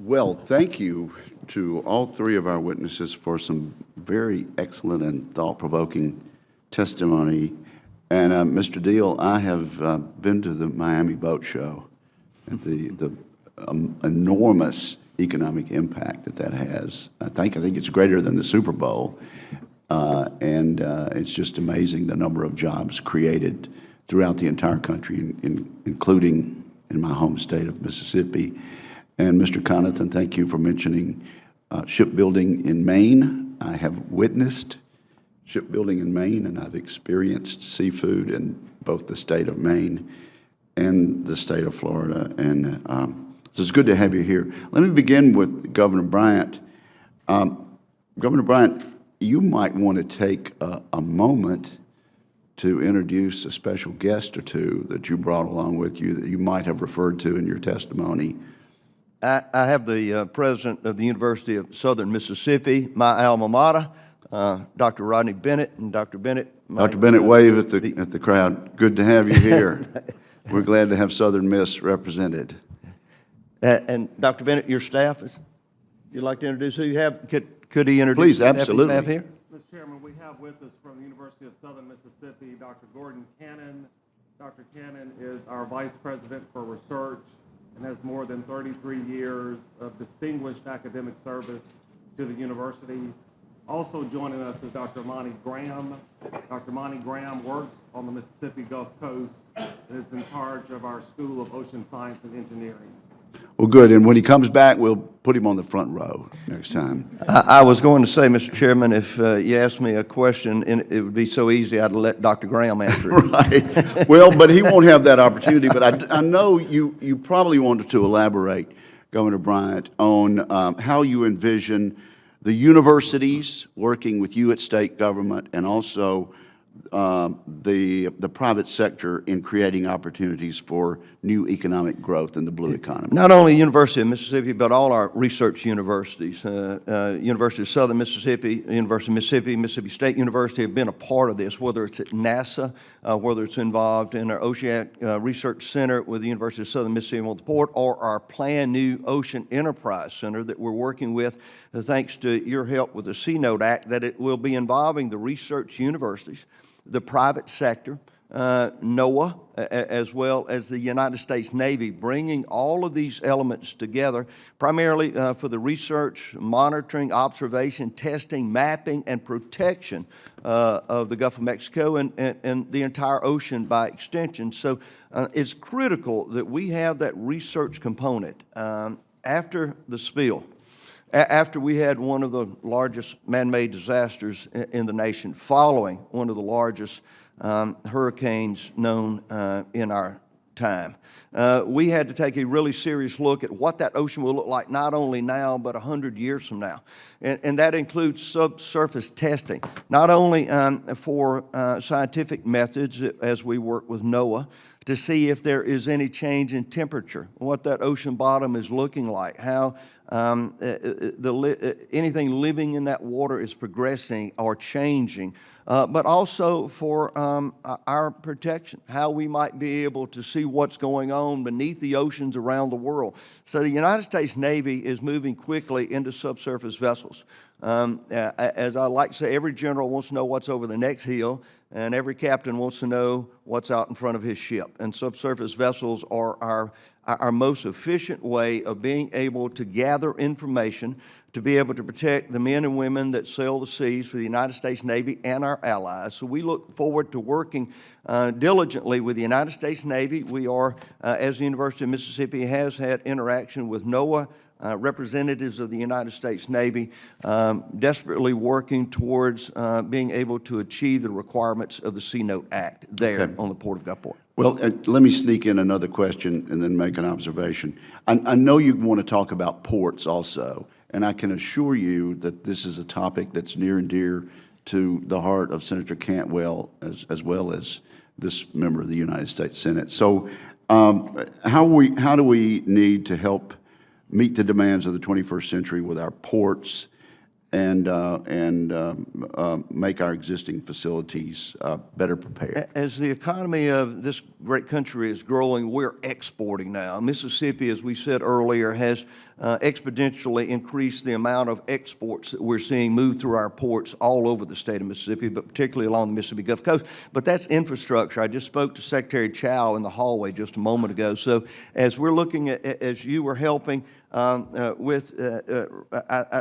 Well, thank you to all three of our witnesses for some very excellent and thought-provoking testimony. And Mr. Deal, I have been to the Miami Boat Show and the enormous economic impact that has. I think it's greater than the Super Bowl. And it's just amazing the number of jobs created throughout the entire country, including in my home state of Mississippi. And Mr. Connaughton, thank you for mentioning shipbuilding in Maine. I have witnessed shipbuilding in Maine, and I've experienced seafood in both the state of Maine and the state of Florida. And so it's good to have you here. Let me begin with Governor Bryant. Governor Bryant, you might want to take a moment to introduce a special guest or two that you brought along with you that you might have referred to in your testimony. I have the president of the University of Southern Mississippi, my alma mater, Dr. Rodney Bennett. And Dr. Bennett, Dr. Bennett, wave at the crowd. Good to have you here. We're glad to have Southern Miss represented. And Dr. Bennett, your staff, you'd like to introduce who you have? Could he introduce? Please, absolutely. Staff here? Mr. Chairman, we have with us from the University of Southern Mississippi, Dr. Gordon Cannon. Dr. Cannon is our Vice President for Research and has more than 33 years of distinguished academic service to the university. Also joining us is Dr. Monty Graham. Dr. Monty Graham works on the Mississippi Gulf Coast and is in charge of our School of Ocean Science and Engineering. Well, good. And when he comes back, we'll put him on the front row next time. I was going to say, Mr. Chairman, if you asked me a question, it would be so easy, I'd let Dr. Graham answer it. Right. Well, but he won't have that opportunity. But I know you probably wanted to elaborate, Governor Bryant, on how you envision the universities working with you at state government and also the private sector in creating opportunities for new economic growth in the blue economy. Not only University of Mississippi, but all our research universities. University of Southern Mississippi, University of Mississippi, Mississippi State University have been a part of this, whether it's at NASA, whether it's involved in our Oceanic Research Center with the University of Southern Mississippi on the port, or our planned new Ocean Enterprise Center that we're working with, thanks to your help with the C-Note Act, that it will be involving the research universities, the private sector, NOAA, as well as the United States Navy, bringing all of these elements together, primarily for the research, monitoring, observation, testing, mapping, and protection of the Gulf of Mexico and the entire ocean by extension. So it's critical that we have that research component. After the spill, after we had one of the largest man-made disasters in the nation, following one of the largest hurricanes known in our time, we had to take a really serious look at what that ocean will look like not only now, but 100 years from now. And that includes subsurface testing, not only for scientific methods as we work with NOAA, to see if there is any change in temperature, what that ocean bottom is looking like, how anything living in that water is progressing or changing, but also for our protection, how we might be able to see what's going on beneath the oceans around the world. So the United States Navy is moving quickly into subsurface vessels. As I like to say, every general wants to know what's over the next hill, and every captain wants to know what's out in front of his ship. And subsurface vessels are our most efficient way of being able to gather information to be able to protect the men and women that sail the seas for the United States Navy and our allies. So we look forward to working diligently with the United States Navy. We are, as the University of Mississippi has had interaction with NOAA, representatives of the United States Navy, desperately working towards being able to achieve the requirements of the C-Note Act there on the Port of Gulfport. Well, let me sneak in another question and then make an observation. I know you want to talk about ports also, and I can assure you that this is a topic that's near and dear to the heart of Senator Cantwell as well as this member of the United States Senate. So how do we need to help meet the demands of the 21st century with our ports make our existing facilities better prepared. As the economy of this great country is growing, we're exporting now. Mississippi, as we said earlier, has exponentially increased the amount of exports that we're seeing move through our ports all over the state of Mississippi, but particularly along the Mississippi Gulf Coast. But that's infrastructure. I just spoke to Secretary Chow in the hallway just a moment ago. So as we're looking at, as you were helping with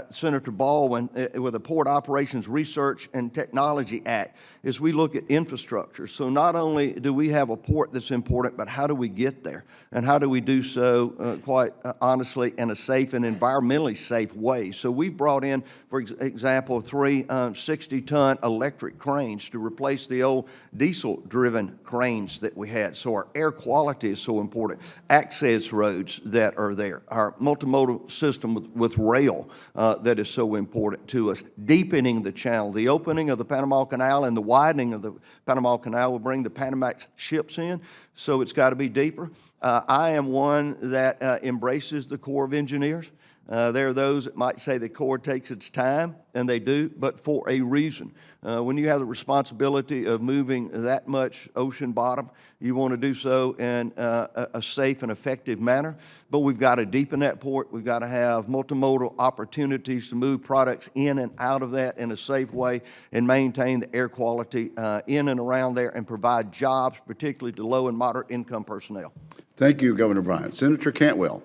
Senator Baldwin with the Port Operations Research and Technology Act, as we look at infrastructure. So not only do we have a port that's important, but how do we get there? And how do we do so quite honestly in a safe and environmentally safe way? So we've brought in, for example, 3 60-ton electric cranes to replace the old diesel-driven cranes that we had. So our air quality is so important. Access roads that are there. Our multimodal system with rail that is so important to us. Deepening the channel. The opening of the Panama Canal and the widening of the Panama Canal will bring the Panamax ships in, so it's got to be deeper. I am one that embraces the Corps of Engineers. There are those that might say the Corps takes its time, and they do, but for a reason. When you have the responsibility of moving that much ocean bottom, you want to do so in a safe and effective manner. But we've got to deepen that port. We've got to have multimodal opportunities to move products in and out of that in a safe way and maintain the air quality in and around there and provide jobs, particularly to low and moderate income personnel. Thank you, Governor Bryant. Senator Cantwell.